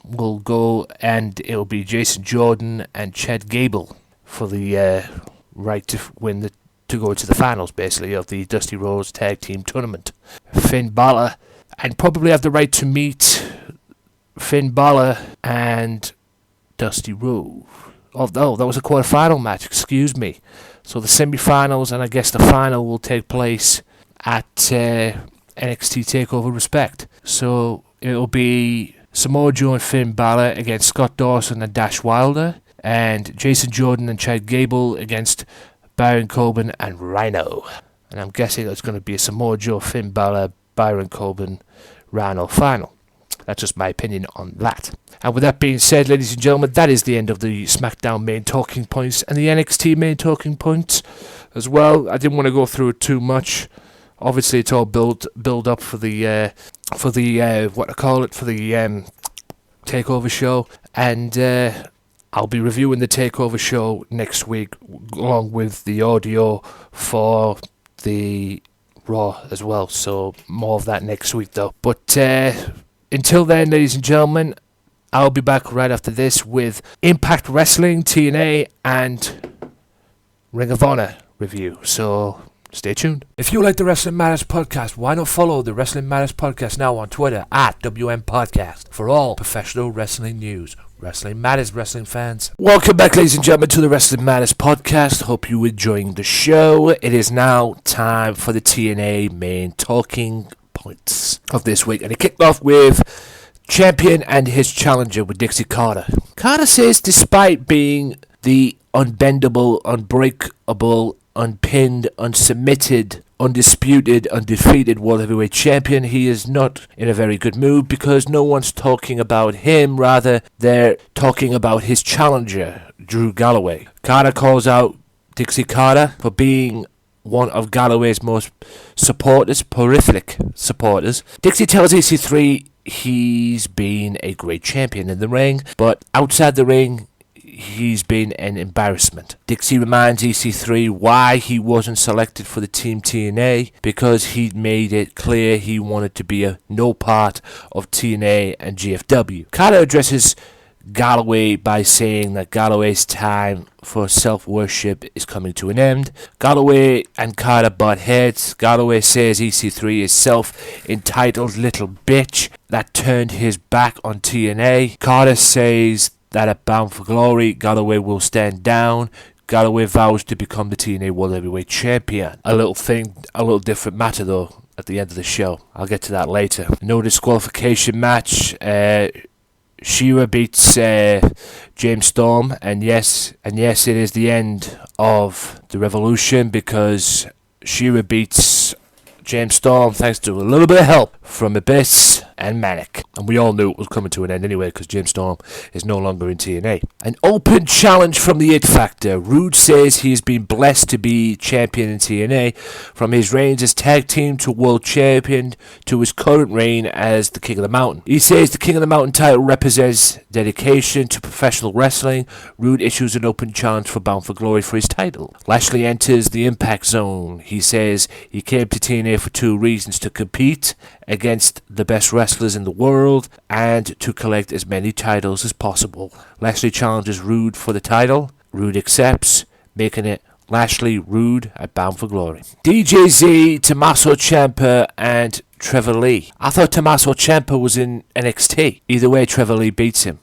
Speaker 2: will go, and it'll be Jason Jordan and Chad Gable for the right to win to go to the finals, basically, of the Dusty Rhodes Tag Team Tournament. Finn Balor, and probably have the right to meet Finn Balor and Dusty Rhodes. Oh, that was a quarter-final match, excuse me. So the semi-finals and I guess the final will take place at NXT TakeOver Respect. So it'll be Samoa Joe and Finn Balor against Scott Dawson and Dash Wilder, and Jason Jordan and Chad Gable against Baron Corbin and Rhino. And I'm guessing it's going to be a Samoa Joe, Finn Balor, Baron Corbin, Rhino final. That's just my opinion on that. And with that being said, ladies and gentlemen, that is the end of the SmackDown main talking points and the NXT main talking points as well. I didn't want to go through it too much. Obviously, it's all build up for the takeover show, and I'll be reviewing the takeover show next week along with the audio for the Raw as well. So more of that next week though. But until then, ladies and gentlemen, I'll be back right after this with Impact Wrestling, TNA, and Ring of Honor review. So stay tuned. If you like the Wrestling Matters podcast, why not follow the Wrestling Matters podcast now on Twitter at WM Podcast for all professional wrestling news. Wrestling Matters, wrestling fans. Welcome back, ladies and gentlemen, to the Wrestling Matters podcast. Hope you're enjoying the show. It is now time for the TNA main talking points of this week, and it kicked off with Champion and his challenger with Dixie Carter. Carter says despite being the unbendable, unbreakable, unpinned, unsubmitted, undisputed, undefeated World Heavyweight Champion, he is not in a very good mood because no one's talking about him. Rather, they're talking about his challenger, Drew Galloway. Carter calls out Dixie Carter for being one of Galloway's most prolific supporters. Dixie tells EC3 he's been a great champion in the ring, but outside the ring, he's been an embarrassment. Dixie reminds EC3 why he wasn't selected for the Team TNA, because he'd made it clear he wanted to be no part of TNA and GFW. Carter addresses Galloway by saying that Galloway's time for self-worship is coming to an end. Galloway and Carter butt heads. Galloway says EC3 is self-entitled little bitch that turned his back on TNA. Carter says that at Bound for Glory, Galloway will stand down. Galloway vows to become the TNA World Heavyweight Champion. A little different matter though at the end of the show. I'll get to that later. No disqualification match. Shera beats James Storm, and yes, it is the end of the Revolution because Shera beats James Storm thanks to a little bit of help from Abyss and Manic. And we all knew it was coming to an end anyway because James Storm is no longer in TNA. An open challenge from the It Factor. Rude says he has been blessed to be champion in TNA, from his reigns as tag team to world champion to his current reign as the King of the Mountain. He says the King of the Mountain title represents dedication to professional wrestling. Rude issues an open challenge for Bound for Glory for his title. Lashley enters the Impact Zone. He says he came to TNA for two reasons: to compete against the best wrestlers in the world and to collect as many titles as possible. Lashley challenges Rude for the title. Rude accepts, making it Lashley Rude at Bound for Glory. DJZ, Tommaso Ciampa and Trevor Lee. I thought Tommaso Ciampa was in NXT. Either way, Trevor Lee beats him.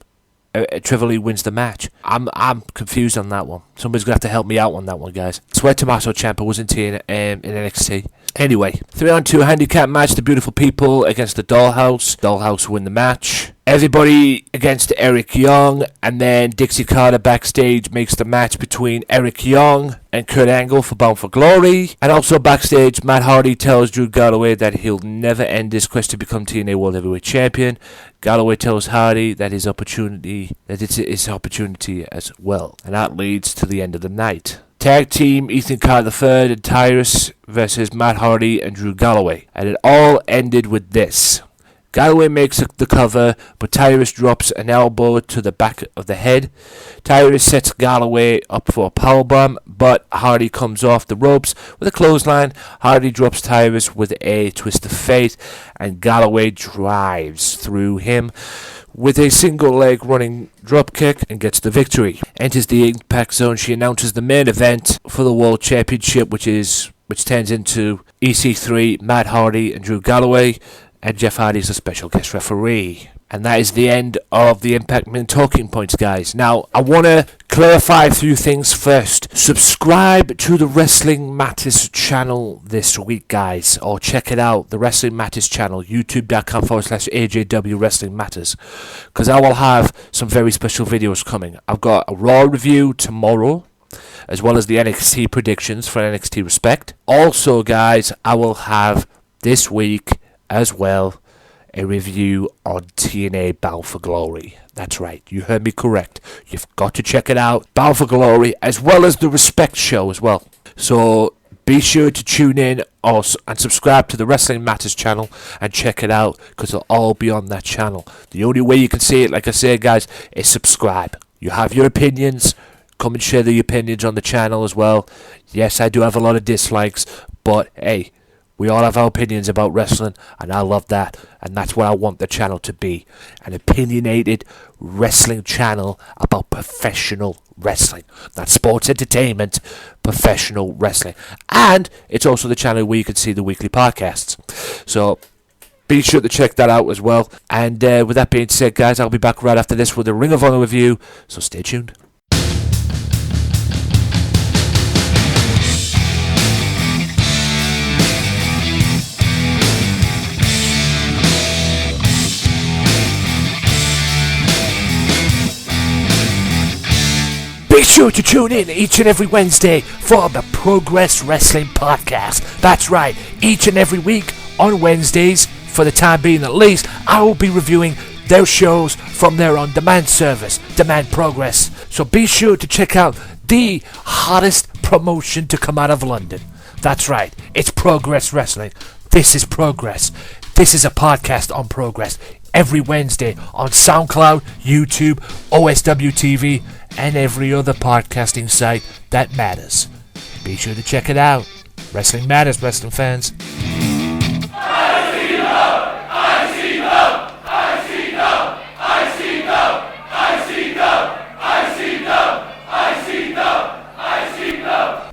Speaker 2: Trevor Lee wins the match. I'm confused on that one. Somebody's going to have to help me out on that one, guys. I swear Tommaso Ciampa was in NXT. Anyway, 3-on-2 handicap match, the Beautiful People against the Dollhouse. Dollhouse win the match. Everybody against Eric Young, and then Dixie Carter backstage makes the match between Eric Young and Kurt Angle for Bound for Glory. And also backstage, Matt Hardy tells Drew Galloway that he'll never end his quest to become TNA World Heavyweight Champion. Galloway tells Hardy that it's his opportunity as well. And that leads to the end of the night. Tag team Ethan Carter III and Tyrus versus Matt Hardy and Drew Galloway. And it all ended with this. Galloway makes the cover, but Tyrus drops an elbow to the back of the head. Tyrus sets Galloway up for a powerbomb, but Hardy comes off the ropes with a clothesline. Hardy drops Tyrus with a twist of fate, and Galloway drives through him with a single leg running drop kick and gets the victory. Enters the Impact Zone. She announces the main event for the World Championship, which turns into EC3, Matt Hardy and Drew Galloway, and Jeff Hardy is a special guest referee. And that is the end of the Impact Main Talking Points, guys. Now, I want to clarify a few things first. Subscribe to the Wrestling Matters channel this week, guys. Or check it out, the Wrestling Matters channel, youtube.com/AJW Wrestling Matters. Because I will have some very special videos coming. I've got a Raw review tomorrow, as well as the NXT predictions for NXT Respect. Also, guys, I will have this week as well a review on TNA Bound for Glory. That's right, you heard me correct. You've got to check it out. Bound for Glory, as well as the Respect show as well. So be sure to tune in also and subscribe to the Wrestling Matters channel and check it out, because it'll all be on that channel. The only way you can see it, like I said, guys, is subscribe. You have your opinions. Come and share the opinions on the channel as well. Yes, I do have a lot of dislikes, but hey, we all have our opinions about wrestling, and I love that, and that's what I want the channel to be. An opinionated wrestling channel about professional wrestling. Not sports entertainment, professional wrestling. And it's also the channel where you can see the weekly podcasts. So be sure to check that out as well. And with that being said, guys, I'll be back right after this with a Ring of Honor review, so stay tuned. Be sure to tune in each and every Wednesday for the Progress Wrestling Podcast. That's right, each and every week on Wednesdays, for the time being at least, I will be reviewing their shows from their on-demand service, Demand Progress. So be sure to check out the hottest promotion to come out of London. That's right, it's Progress Wrestling. This is Progress. This is a podcast on Progress. Every Wednesday on SoundCloud, YouTube, OSW TV, and every other podcasting site that matters. Be sure to check it out. Wrestling matters, wrestling fans.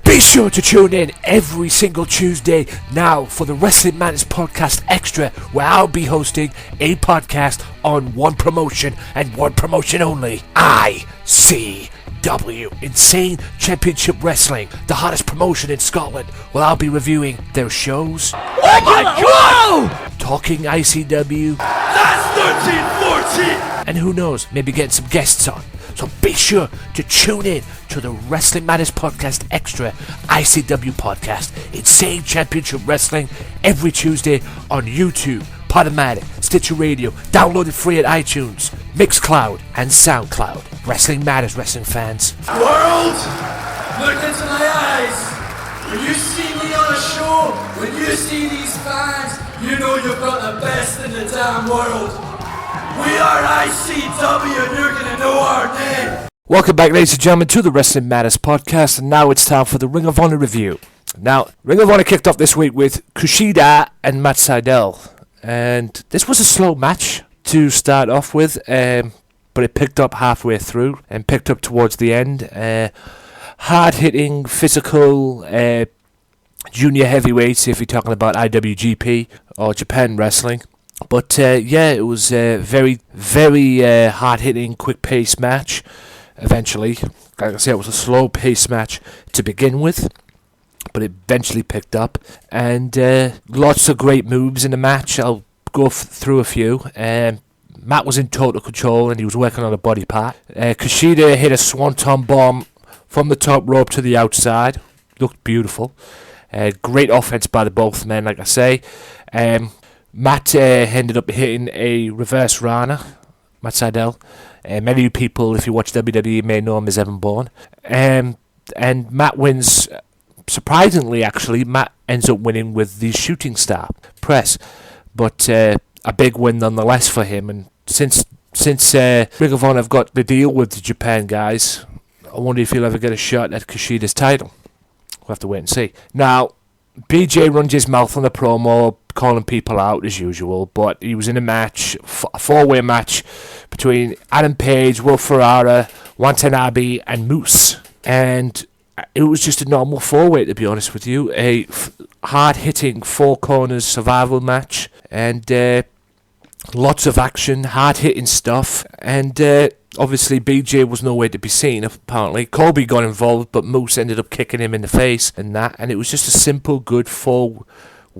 Speaker 2: Be sure to tune in every single Tuesday now for the Wrestling Matters Podcast Extra, where I'll be hosting a podcast on one promotion and one promotion only. ICW, Insane Championship Wrestling, the hottest promotion in Scotland. Well, I'll be reviewing their shows.
Speaker 1: Oh my God!
Speaker 2: Talking ICW.
Speaker 1: That's 13-14!
Speaker 2: And who knows, maybe getting some guests on. So be sure to tune in to the Wrestling Matters Podcast Extra ICW podcast, Insane Championship Wrestling, every Tuesday on YouTube, Podomatic, Stitcher Radio, downloaded free at iTunes, Mixcloud, and SoundCloud. Wrestling Matters, wrestling fans.
Speaker 3: World, look into my eyes. When you see me on a show, when you see these fans, you know you've got the best in the damn world. We are ICW, and you're gonna know our name.
Speaker 2: Welcome back, ladies and gentlemen, to the Wrestling Matters Podcast, and now it's time for the Ring of Honor review. Now, Ring of Honor kicked off this week with Kushida and Matt Sydal, and this was a slow match to start off with, but it picked up halfway through and picked up towards the end. Hard-hitting, physical, junior heavyweights, if you're talking about IWGP or Japan Wrestling. But yeah, it was a very, very hard-hitting, quick-paced match. Eventually, like I said, it was a slow-paced match to begin with. but it eventually picked up. And lots of great moves in the match. I'll go through a few. Matt was in total control and he was working on a body part. Kushida hit a swanton bomb from the top rope to the outside. Looked beautiful. Great offense by the both men, like I say. Matt ended up hitting a reverse Rana. Matt Sydal. Many people, if you watch WWE, may know him as Evan Bourne. And Matt wins. Surprisingly, actually, Matt ends up winning with the shooting star press. But a big win nonetheless for him. And since Ring of Honor have got the deal with the Japan guys, I wonder if he'll ever get a shot at Kushida's title. We'll have to wait and see. Now, BJ runs his mouth on the promo, calling people out as usual, but he was in a match, a four-way match between Adam Page, Will Ferrara, Watanabe, and Moose. And it was just a normal four-way, to be honest with you. A hard-hitting four-corners survival match, and lots of action, hard-hitting stuff, and obviously BJ was nowhere to be seen, apparently. Colby got involved, but Moose ended up kicking him in the face and that, and it was just a simple, good four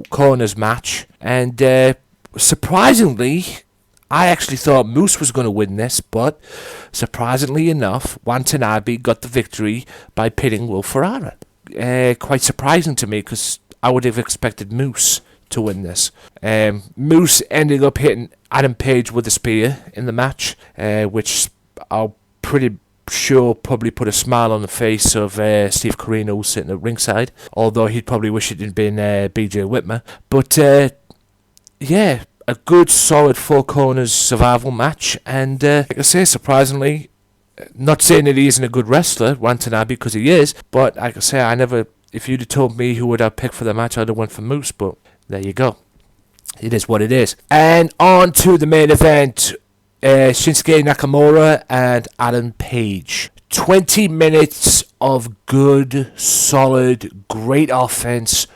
Speaker 2: corners match. And surprisingly, I actually thought Moose was going to win this, but surprisingly enough, Watanabe got the victory by pinning Will Ferrara. Quite surprising to me, because I would have expected Moose to win this. Moose ended up hitting Adam Page with a spear in the match, which I'm pretty sure probably put a smile on the face of Steve Corino sitting at ringside, although he'd probably wish it had been BJ Whitmer. But yeah, a good solid four corners survival match, and like I say, surprisingly, not saying that he isn't a good wrestler, Watanabe, because he is, but like I say, if you'd have told me who would I pick for the match, I'd have went for Moose, but there you go. It is what it is. And on to the main event. Shinsuke Nakamura and Adam Page. 20 minutes of good, solid, great offense,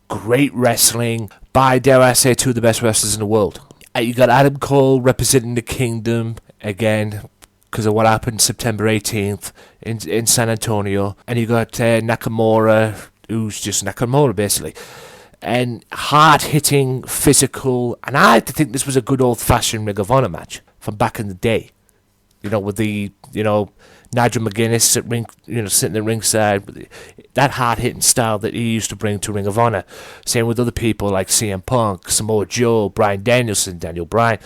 Speaker 2: great wrestling by, dare I say, two of the best wrestlers in the world. You got Adam Cole representing the Kingdom again because of what happened September 18th in San Antonio. And you got Nakamura, who's just Nakamura basically. And hard-hitting, physical, and I had to think this was a good old-fashioned Ring of Honor match from back in the day. With the, Nigel McGuinness at sitting at ringside, with that hard-hitting style that he used to bring to Ring of Honor. Same with other people like CM Punk, Samoa Joe, Bryan Danielson, Daniel Bryan,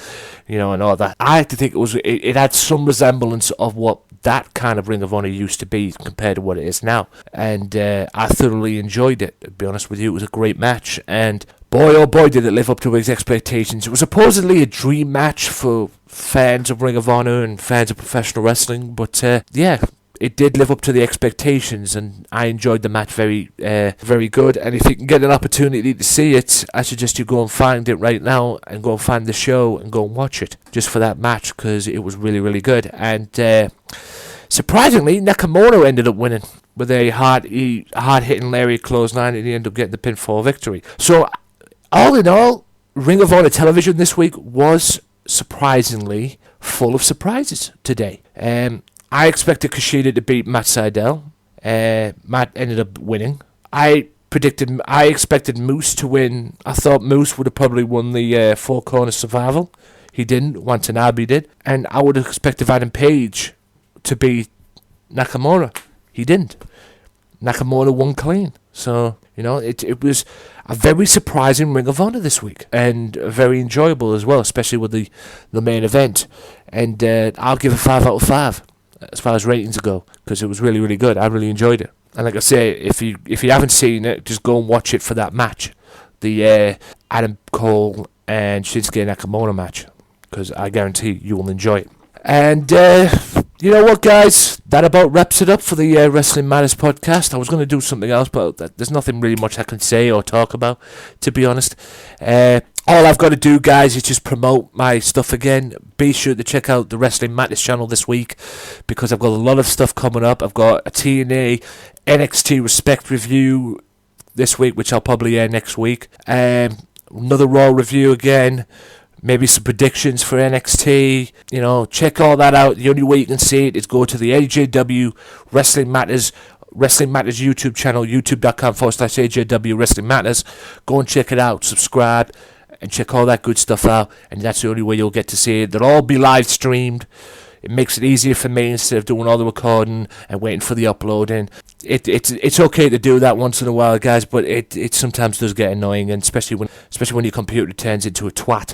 Speaker 2: and all that. I had to think it had some resemblance of what that kind of Ring of Honor used to be compared to what it is now. And I thoroughly enjoyed it, to be honest with you. It was a great match, and boy, oh boy, did it live up to his expectations. It was supposedly a dream match for fans of Ring of Honor and fans of professional wrestling, but yeah, it did live up to the expectations, and I enjoyed the match very good. And if you can get an opportunity to see it, I suggest you go and find it right now, and go and find the show and go and watch it, just for that match, because it was really, really good. And surprisingly, Nakamura ended up winning with a hard-hitting lariat clothesline, and he ended up getting the pinfall victory. So, all in all, Ring of Honor television this week was surprisingly full of surprises today. I expected Kushida to beat Matt Sydal. Matt ended up winning. I expected Moose to win. I thought Moose would have probably won the four corner survival. He didn't. Watanabe did. And I would have expected Adam Page to beat Nakamura. He didn't. Nakamura won clean. So, it was a very surprising Ring of Honor this week, and very enjoyable as well, especially with the main event. And I'll give it 5 out of 5 as far as ratings go, because it was really, really good. I really enjoyed it. And like I say, if you haven't seen it, just go and watch it for that match, the Adam Cole and Shinsuke Nakamura match, because I guarantee you will enjoy it. And you know what, guys? That about wraps it up for the Wrestling Matters podcast. I was going to do something else, but there's nothing really much I can say or talk about, to be honest. All I've got to do, guys, is just promote my stuff again. Be sure to check out the Wrestling Matters channel this week, because I've got a lot of stuff coming up. I've got a TNA NXT Respect review this week, which I'll probably air next week. Another Raw review again. Maybe some predictions for NXT. Check all that out. The only way you can see it is go to the AJW Wrestling Matters Wrestling Matters YouTube channel, youtube.com/AJW Wrestling Matters. Go and check it out, subscribe, and check all that good stuff out. And that's the only way you'll get to see it. They'll all be live streamed. It makes it easier for me instead of doing all the recording and waiting for the uploading. It's okay to do that once in a while, guys, but it sometimes does get annoying, and especially when your computer turns into a twat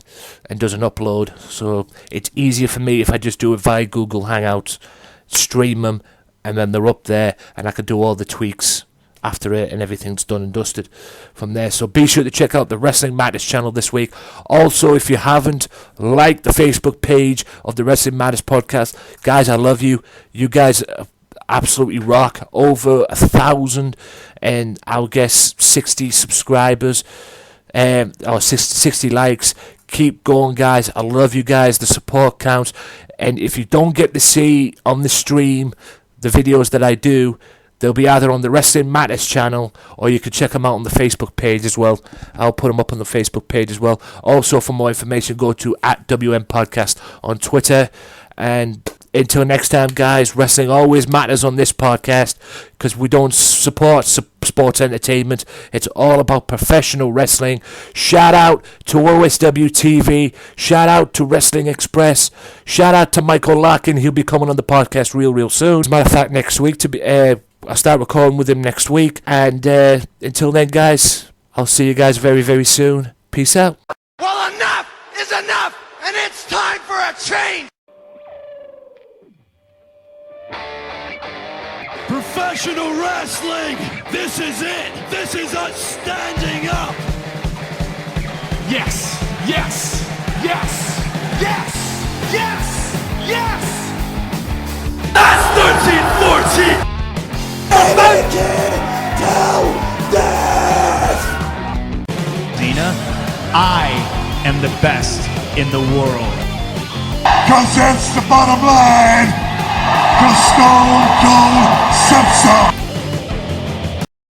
Speaker 2: and doesn't upload. So it's easier for me if I just do it via Google Hangouts, stream them, and then they're up there, and I can do all the tweaks after it, and everything's done and dusted from there. So be sure to check out the Wrestling Matters channel this week. Also, if you haven't, like the Facebook page of the Wrestling Matters podcast. Guys, I love you. You guys absolutely rock. Over 1,000 and I'll guess 60 subscribers, or 60 likes. Keep going, guys. I love you guys. The support counts. And if you don't get to see on the stream the videos that I do, they'll be either on the Wrestling Matters channel, or you can check them out on the Facebook page as well. I'll put them up on the Facebook page as well. Also, for more information, go to @WM Podcast on Twitter. And until next time, guys, wrestling always matters on this podcast, because we don't support sports entertainment. It's all about professional wrestling. Shout out to OSW TV. Shout out to Wrestling Express. Shout out to Michael Larkin. He'll be coming on the podcast real soon. As a matter of fact, next week I'll start recording with him next week. And until then, guys, I'll see you guys very soon. Peace out.
Speaker 1: Well, enough is enough, and it's time for a change. Professional wrestling, this is it. This is us standing up.
Speaker 4: Yes, yes, yes, yes, yes, yes!
Speaker 1: That's 13-14.
Speaker 4: Cena, I am the best in the world.
Speaker 5: Cause that's the bottom line. Cause Stone Cold said so.